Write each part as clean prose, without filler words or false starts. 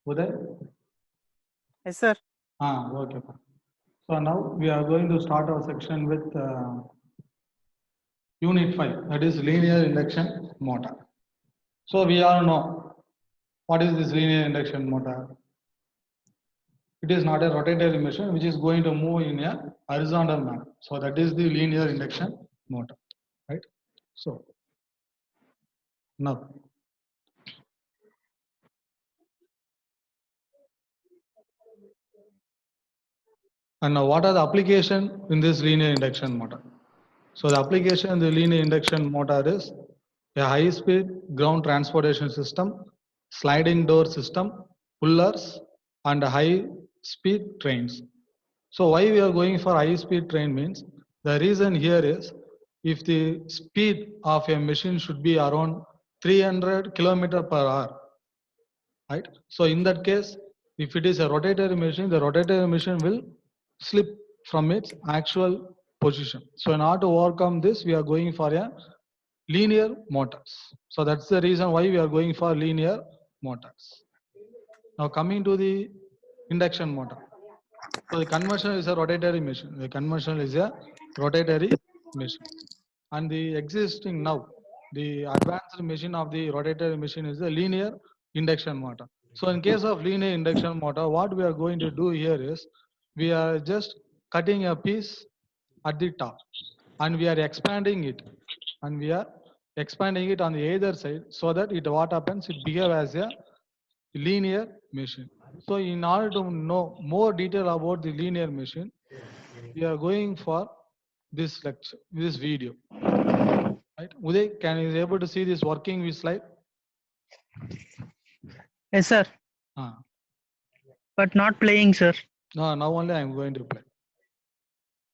Uday? Yes, sir. Okay. So now we are going to start our section with Unit 5, that is linear induction motor. So we all know what is this linear induction motor. It is not a rotatory machine which is going to move in a horizontal manner. So that is the linear induction motor, right? So now, and now what are the application in this linear induction motor? So the application in the linear induction motor is a high-speed ground transportation system, sliding door system, pullers, and high-speed trains. So why we are going for high-speed train means the reason here is if the speed of a machine should be around 300 kilometer per hour, right? So in that case, if it is a rotatory machine, the rotatory machine will slip from its actual position. So in order to overcome this, we are going for a linear motors. So that's the reason why we are going for linear motors. Now coming to the induction motor. So the conventional is a rotatory machine. The conventional is a rotatory machine. And the existing now, the advanced machine of the rotatory machine is the linear induction motor. So in case of linear induction motor, what we are going to do here is we are just cutting a piece at the top and we are expanding it and we are expanding it on the either side so that it what happens, it behave as a linear machine. So in order to know more detail about the linear machine, we are going for this lecture, this video. Right? Uday, can you able to see this working with slide? Yes, sir. Ah. But not playing, sir. No, now only I am going to play.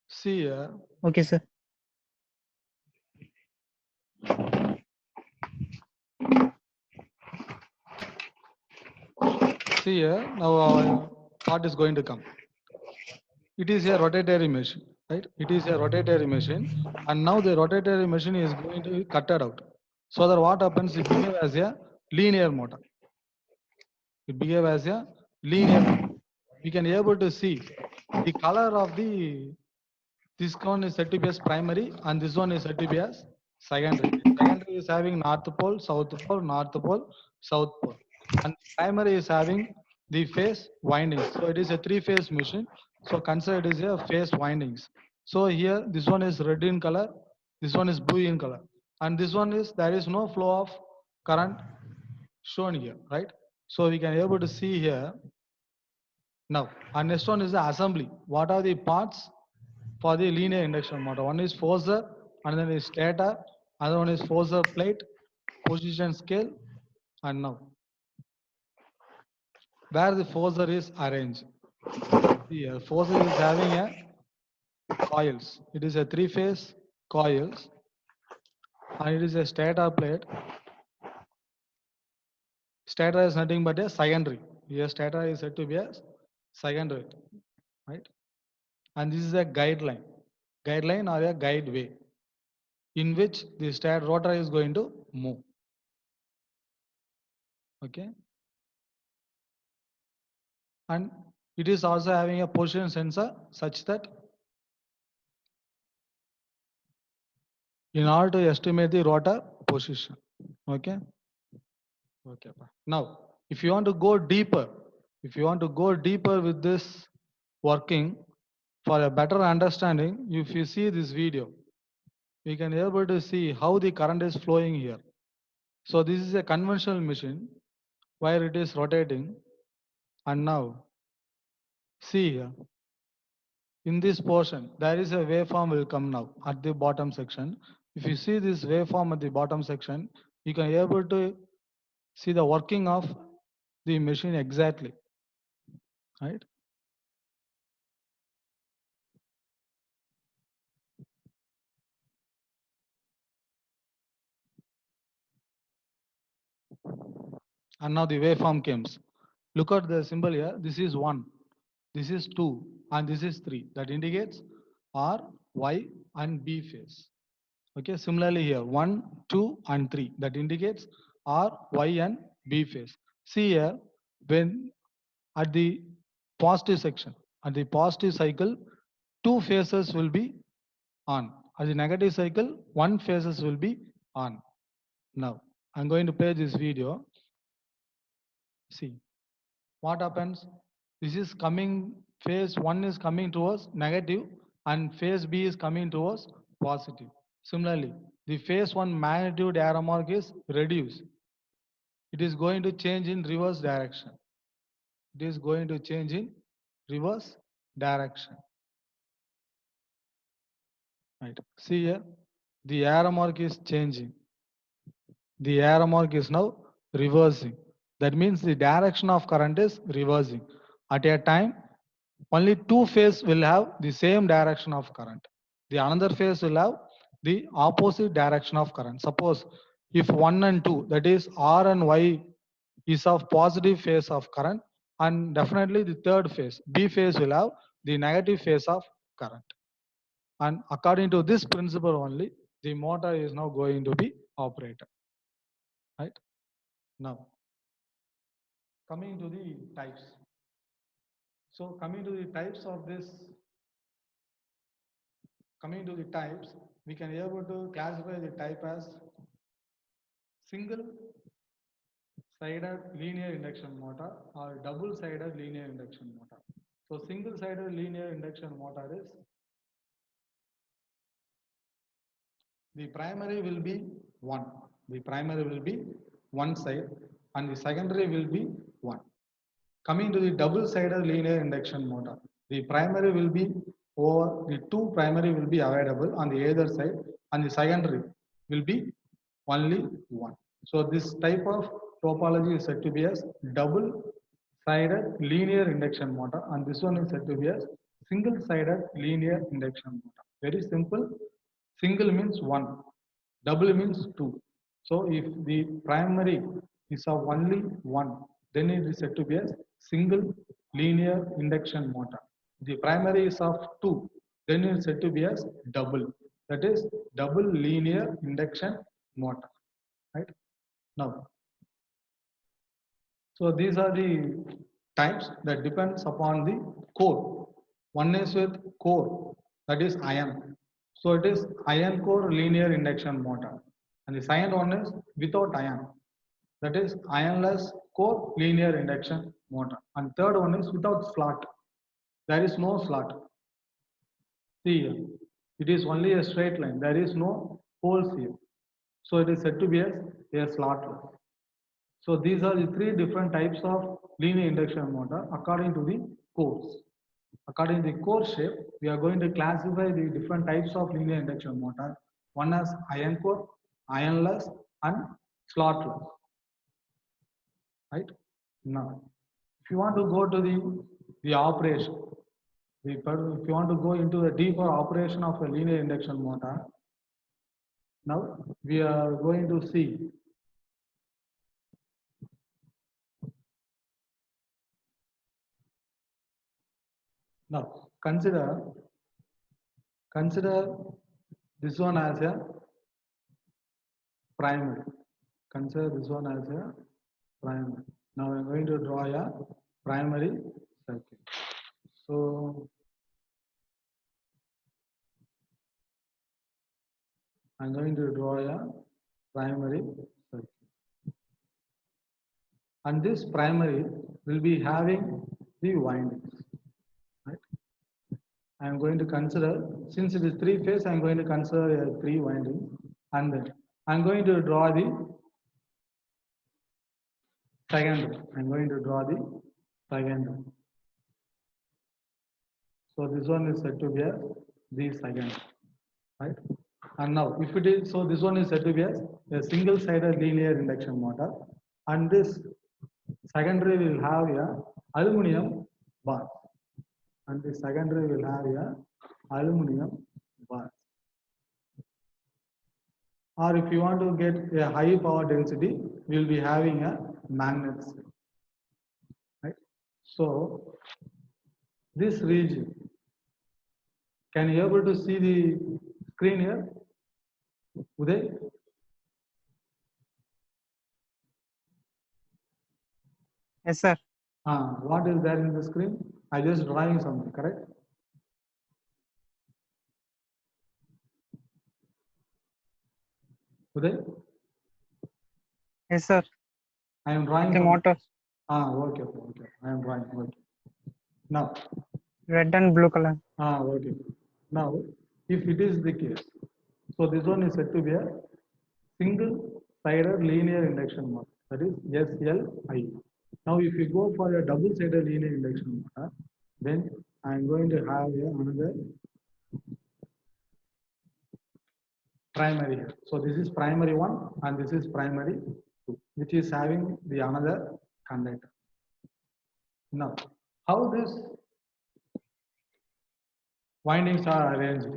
See here. Okay, sir. See here. Now what is going to come? It is a rotatory machine, right? It is a rotatory machine, and now the rotatory machine is going to be cutted out. So that what happens? It behave as a linear motor. It behave as a linear motor. We can able to see the color of the this one is said to be as primary and this one is said to be as secondary. Secondary is having north pole, south pole, north pole, south pole. And primary is having the phase windings. So it is a three-phase machine. So consider it is a phase windings. So here this one is red in color, this one is blue in color. And this one is there is no flow of current shown here, right? So we can able to see here now. And next one is the assembly. What are the parts for the linear induction motor? One is forcer, another is stator, another one is forcer plate, position scale, and now where the forcer is arranged. Here, forcer is having a coils. It is a three-phase coils, and it is a stator plate. Stator is nothing but a secondary. Here, stator is said to be a secondary, right? And this is a guideline or a guide way in which the stator rotor is going to move. Okay. And it is also having a position sensor such that in order to estimate the rotor position. Okay. Okay. Now, if you want to go deeper, with this working for a better understanding, if you see this video, we can able to see how the current is flowing here. So this is a conventional machine where it is rotating, and now see here in this portion there is a waveform will come now at the bottom section. If you see this waveform at the bottom section, you can able to see the working of the machine exactly, right? And now the waveform comes. Look at the symbol here. This is 1, this is 2, and this is 3. That indicates R, Y, and B phase. Okay, similarly here 1, 2, and 3. That indicates R, Y, and B phase. See here, when at the positive section. At the positive cycle, two phases will be on. At the negative cycle, one phases will be on. Now, I'm going to play this video. See what happens. This is coming, phase 1 is coming towards negative and phase B is coming towards positive. Similarly, the phase 1 magnitude arrow mark is reduced. It is going to change in reverse direction. It is going to change in reverse direction. Right. See here, the arrow mark is changing. The arrow mark is now reversing. That means the direction of current is reversing. At a time, only two phase will have the same direction of current. The another phase will have the opposite direction of current. Suppose if 1 and 2, that is R and Y, is of positive phase of current, and definitely the third phase, B phase, will have the negative phase of current. And according to this principle only, the motor is now going to be operated. Right? Now, coming to the types. So coming to the types of this, we can able to classify the type as single sided linear induction motor or double sided linear induction motor. So single sided linear induction motor is, the primary will be one. The primary will be one side and the secondary will be one. Coming to the double sided linear induction motor, the primary will be over, the two primary will be available on the either side and the secondary will be only one. So this type of topology is said to be as double sided linear induction motor, and this one is said to be as single sided linear induction motor. Very simple. Single means one, double means two. So if the primary is of only one, then it is said to be a single linear induction motor. The primary is of two, then it is said to be as double. That is double linear induction motor. Right? Now, so these are the types that depends upon the core. One is with core, that is iron. So it is iron core linear induction motor. And the second one is without iron, that is ironless core linear induction motor. And third one is without slot. There is no slot. See here, it is only a straight line. There is no holes here. So it is said to be as a slotless. So these are the three different types of linear induction motor according to the cores. According to the core shape, we are going to classify the different types of linear induction motor. One as iron core, ironless, and slotless. Right? Now, if you want to go to the operation, if you want to go into the deeper operation of a linear induction motor, now we are going to see now consider this one as a primary. Consider this one as a primary. Now I'm going to draw a primary circuit. So I'm going to draw a primary circuit. And this primary will be having the windings. Right? I'm going to consider, since it is three phase, I'm going to consider three windings. And then I'm going to draw the secondary. I'm going to draw the secondary. So this one is said to be as the secondary. Right? And now if it is, so this one is said to be as a single sided linear induction motor, and this secondary will have a aluminum bar, and the secondary will have a aluminum bar. Or if you want to get a high power density, we will be having a magnet. Right? So this region, can you able to see the screen here? Uday? Yes, sir. What is there in the screen? I just drawing something, correct? Today, Yes, sir. I am drawing The some. motor, Okay. I am drawing. Okay. Now, red and blue color. okay. Now, if it is the case, so this one is said to be a single-sided linear induction motor. That is SLI. Now, if you go for a double-sided linear induction motor, then I am going to have another primary here. So this is primary one and this is primary two, which is having the another conductor. Now, how this windings are arranged?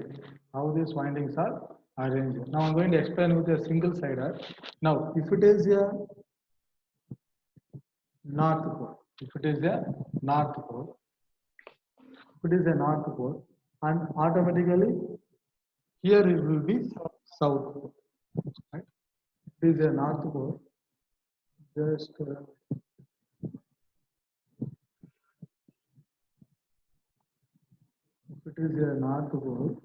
How these windings are arranged? Now I'm going to explain with a single sider. Now, if it is a north pole, if it is a north pole, and automatically here it will be south pole, right? It is a north pole. Just if it is a north pole,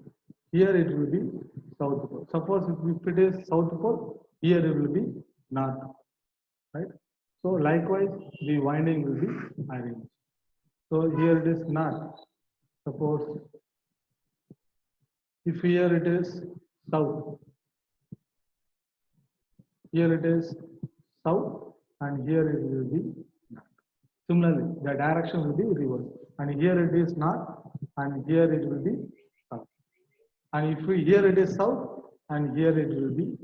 here it will be south pole. Suppose if it is south pole, here it will be north, right? So likewise, the winding will be arranged. So here it is north. Suppose if here it is south, here it is south, and here it will be north. Similarly, the direction will be reversed, and here it is north, and here it will be south. And if here it is south, and here it will be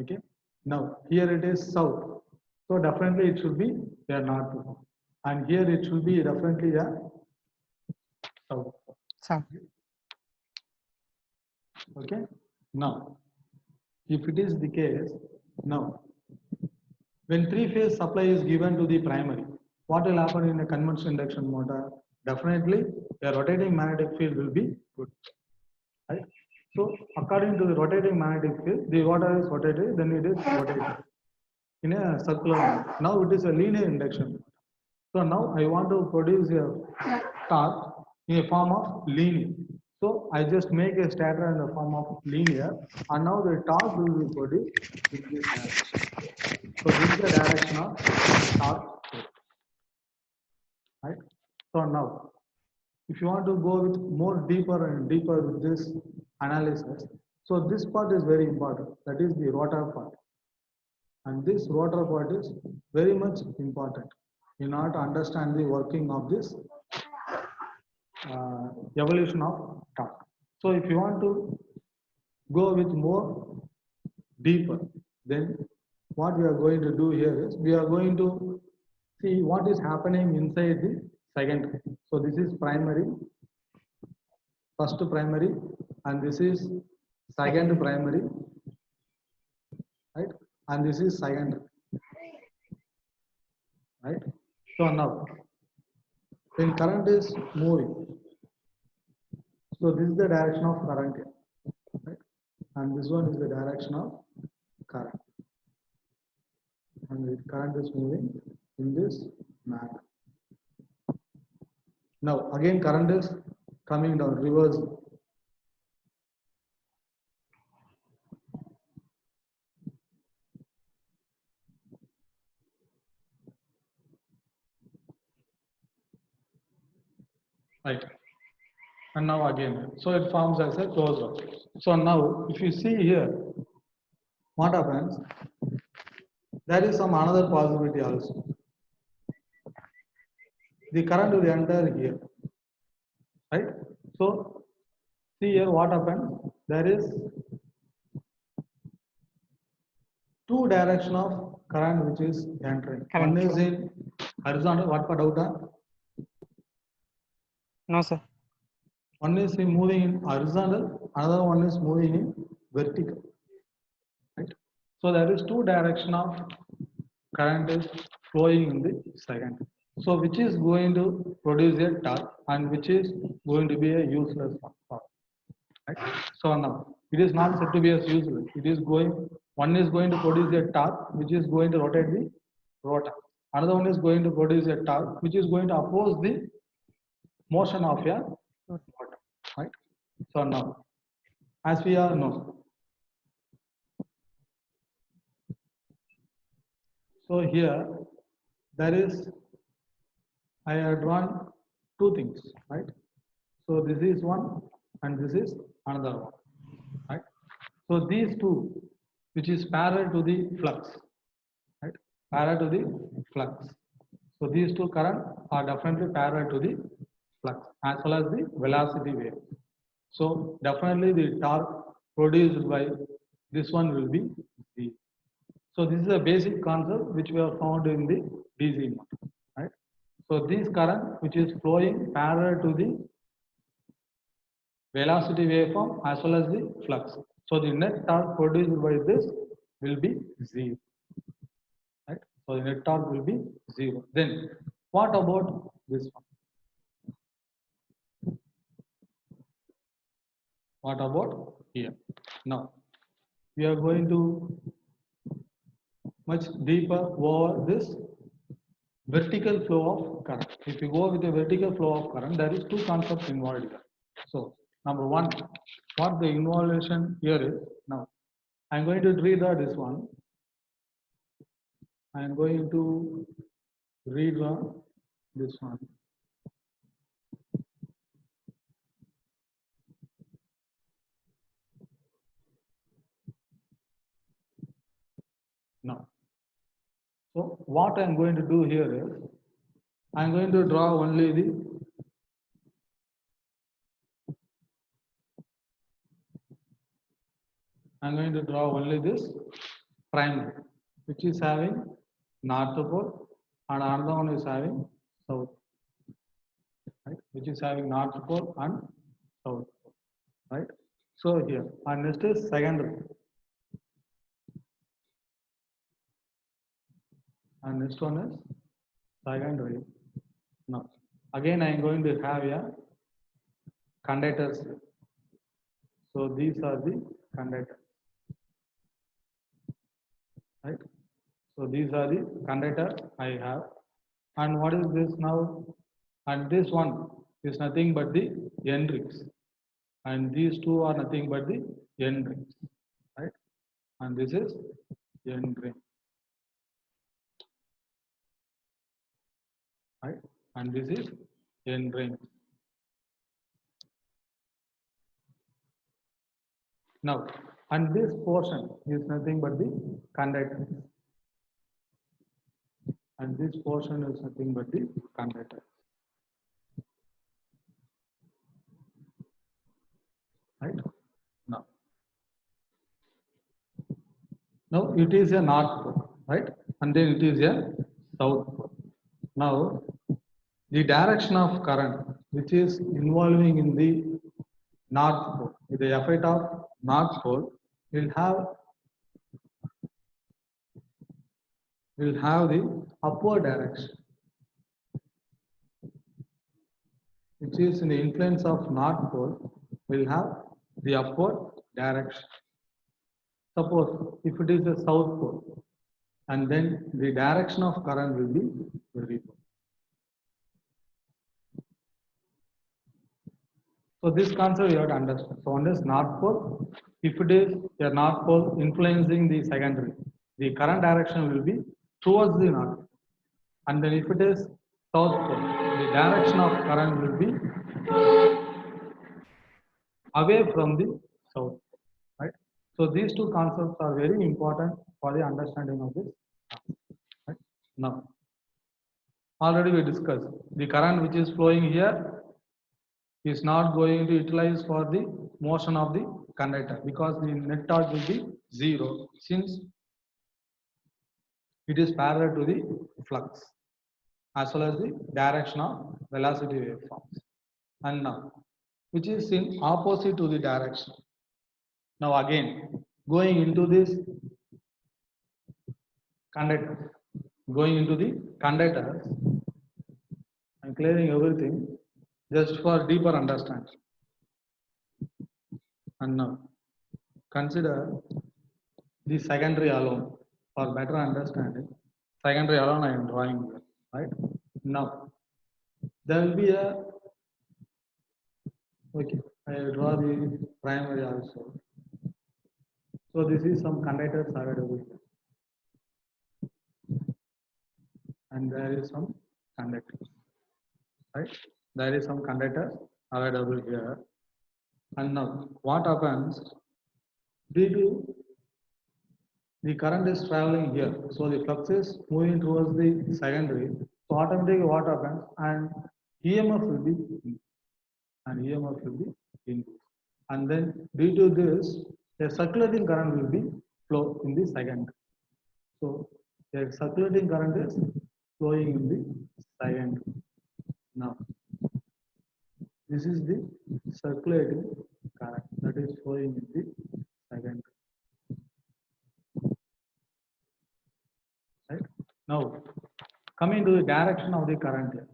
okay. Now here it is south, so definitely it should be a north, and here it should be definitely a south. Sir. Okay. Now, if it is the case, now when three-phase supply is given to the primary, what will happen in a conventional induction motor? Definitely, the rotating magnetic field will be good. Right? So, according to the rotating magnetic field, the water is rotated, then it is rotated in a circular manner. Now it is a linear induction. So now I want to produce a torque in a form of linear. So I just make a stator in the form of linear, and now the torque will be produced in this direction. So this is the direction of torque, right? So now, if you want to go with more deeper and deeper with this analysis, so this part is very important. That is the rotor part, and this rotor part is very much important in order to understand the working of this evolution of torque. So if you want to go with more deeper, then what we are going to do here is we are going to see what is happening inside the secondary. So this is primary, first primary, and this is second primary, right? And this is secondary, right? So now, when current is moving, so this is the direction of current here, right? And this one is the direction of current. And the current is moving in this manner. Now again current is coming down, reverse. Right. And now again, so it forms as a closed loop. So now if you see here, what happens? There is some another possibility also. The current will enter here, right? So see here what happens. There is two direction of current which is entering. Current. One is in horizontal. What part out? No, sir. One is in moving in horizontal. Another one is moving in vertical. Right. So there is two direction of current is flowing in the second. So which is going to produce a torque and which is going to be a useless one. Right? So now it is not said to be as useless. It is going, one is going to produce a torque which is going to rotate the rotor. Another one is going to produce a torque which is going to oppose the motion of a water, right? So now, as we all know, so here there is, I have drawn two things, right? So this is one and this is another one, right? So these two, which is parallel to the flux, right? Parallel to the flux. So these two current are definitely parallel to the flux as well as the velocity wave. So definitely the torque produced by this one will be Z. So this is a basic concept which we have found in the DC motor, right? So this current which is flowing parallel to the velocity waveform as well as the flux. So the net torque produced by this will be zero, right? So the net torque will be zero. Then what about this one? What about here? Now we are going to much deeper over this vertical flow of current. If you go with a vertical flow of current, there is two concepts involved here. So number one, what the involvement here is. Now I'm going to redraw this one. I'm going to redraw this one. Now, so what I'm going to do here is, I'm going to draw only the I'm going to draw only this primary, which is having north pole, and another one is having south, right? Which is having north pole and south pole, right? So here, and next is secondary, and next one is secondary. Now, again, I am going to have a conductors. So these are the conductors, right? So these are the conductors I have. And what is this now? And this one is nothing but the N rings. And these two are nothing but the N rings, right? And this is N ring, right? And this is N ring. Now, and this portion is nothing but the conductors. And this portion is nothing but the conductors, right? Now it is a north pole, right? And then it is a south pole. Now the direction of current which is involving in the north pole, with the effect of north pole, will have the upward direction, which is in the influence of north pole, will have the upward direction. Suppose if it is a south pole, and then the direction of current will be reversed. So this concept you have to understand. So one is north pole. If it is a north pole influencing the secondary, the current direction will be towards the north. And then if it is south pole, the direction of current will be away from the south, right? So these two concepts are very important for the understanding of this. Right? Now, already we discussed the current which is flowing here is not going to utilize for the motion of the conductor because the net torque will be zero since it is parallel to the flux as well as the direction of velocity waveforms. And now, which is in opposite to the direction. Now again, going into this conductor, going into the conductors, I'm clearing everything just for deeper understanding. And now, consider the secondary alone for better understanding. secondary alone I am drawing here, right? Now there will be a, okay, I will draw the primary also. So this is some conductors available here, and there is some conductors, right? There is some conductors available here, and now what happens due to the current is traveling here, so the flux is moving towards the secondary. So automatically what happens, and EMF will be increased, and EMF will be increased, and then due to this, a circulating current will be flow in the secondary. So a circulating current is flowing in the secondary. Now this is the circulating current that is flowing in the secondary. Right? Now, coming to the direction of the current here.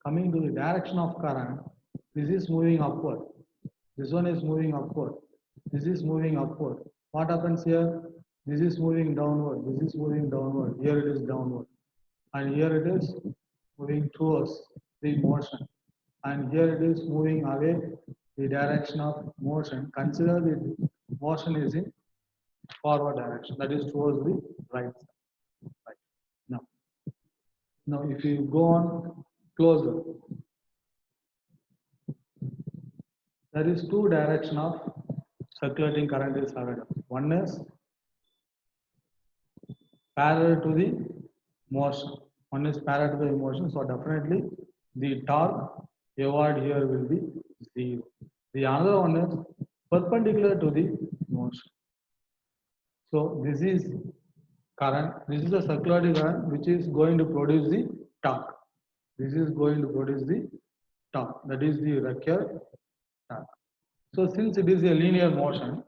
Coming to the direction of current, this is moving upward. This one is moving upward. This is moving upward. What happens here? This is moving downward. This is moving downward. Here it is downward. And here it is moving towards the motion. And here it is moving away the direction of motion. Consider the motion is in forward direction, that is towards the right side. Right. Now if you go on closer, there is two direction of circulating current is available. One is parallel to the motion. One is parallel to the motion, so definitely the torque evolved here will be 0. The other one is perpendicular to the motion. So this is current, this is the circular current which is going to produce the torque. This is going to produce the torque, that is the required torque. So since it is a linear motion,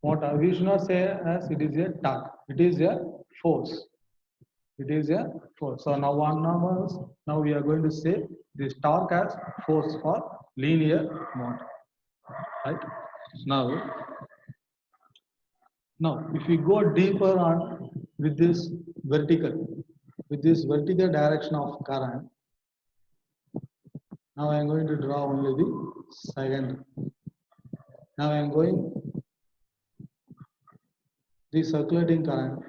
we should not say as it is a torque, it is a force. It is a force. So now we are going to say this torque as force for linear motor. Right? Now if we go deeper on with this vertical direction of current, now I am going to draw only the secondary. Now I am going the circulating current.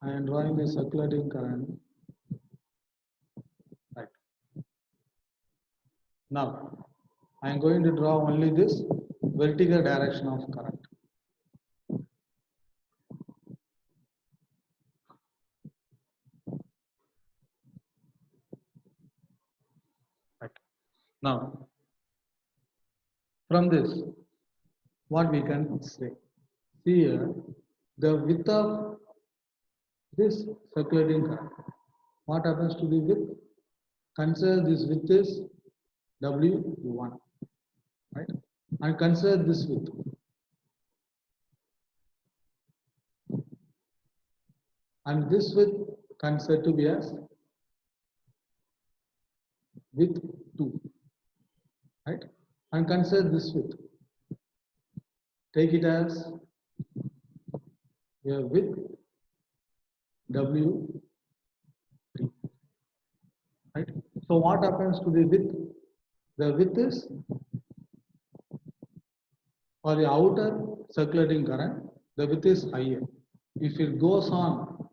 I am drawing the circulating current. Right. Now I am going to draw only this vertical direction of current. Right. Now from this, what we can say? See here, the width of this circulating current. What happens to the width? Consider this width is W1, right? And consider this width. And this width consider to be as width 2, right? And consider this width. Take it as a width W3, right? So what happens to the width? The width is, for the outer circulating current, the width is higher. If it goes on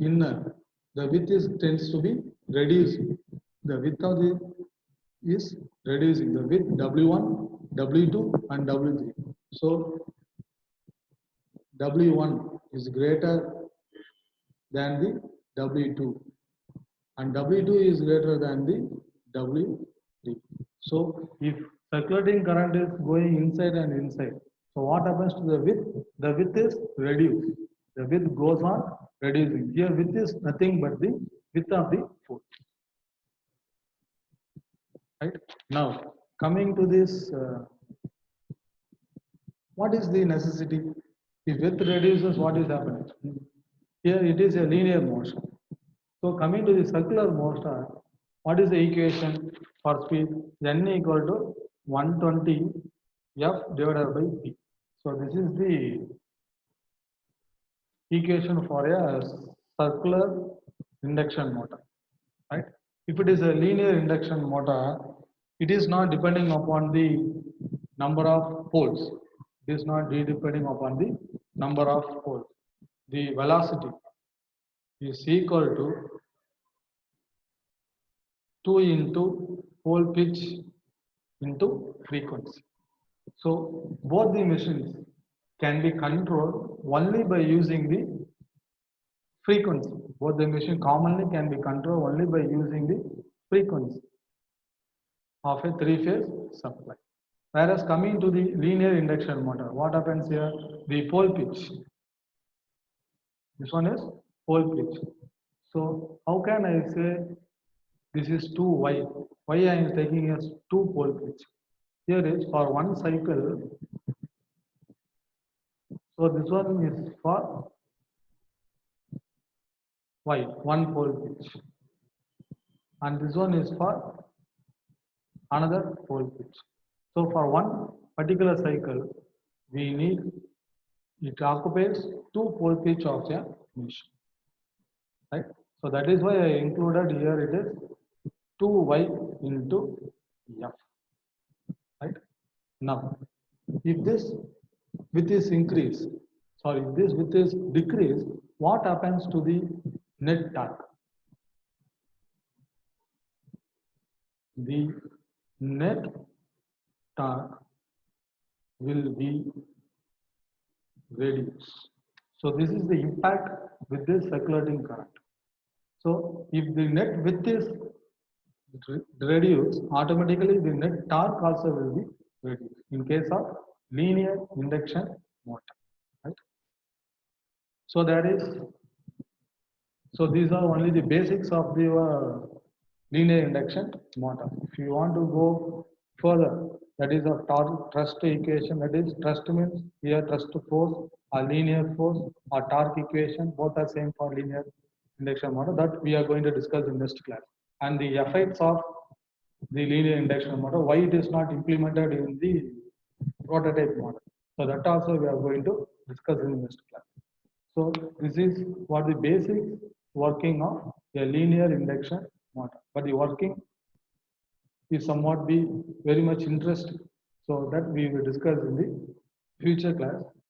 inner, the width tends to be reducing. The width of the is reducing. The width W1, W2 and W3. So W1 is greater than the W2 and W2 is greater than the W3. So if circulating current is going inside and inside, so what happens to the width? The width is reduced. The width goes on reducing. Here width is nothing but the width of the force. Right? Now coming to this, what is the necessity? If width reduces, what is happening? Here it is a linear motion. So coming to the circular motion, what is the equation for speed? N equal to 120 F divided by P. So this is the equation for a circular induction motor, right? If it is a linear induction motor, it is not depending upon the number of poles. It is not depending upon the number of poles. The velocity is equal to 2 into pole pitch into frequency. So both the machines can be controlled only by using the frequency. Both the machine commonly can be controlled only by using the frequency of a three-phase supply. Whereas coming to the linear induction motor, what happens here? The pole pitch. This one is pole pitch. So how can I say this is 2y? Why I am taking as 2 pole pitch? Here is for one cycle. So this one is for y, 1 pole pitch. And this one is for another pole pitch. So for one particular cycle, we need, it occupies 2 pole pitch of a machine, right? So that is why I included here it is 2y into f, right? Now, if this with this increase, sorry, this with this decrease, what happens to the net torque? The net torque will be reduced. So this is the impact with this circulating current. So if the net width is reduced, automatically the net torque also will be reduced in case of linear induction motor, right? So that is, so these are only the basics of the linear induction motor. If you want to go further, that is a torque thrust equation, that is thrust means here thrust force or linear force or torque equation, both are same for linear induction motor, that we are going to discuss in next class. And the effects of the linear induction motor, why it is not implemented in the prototype model. So that also we are going to discuss in next class. So this is what the basic working of a linear induction motor. But the working is somewhat be very much interesting. So that we will discuss in the future class.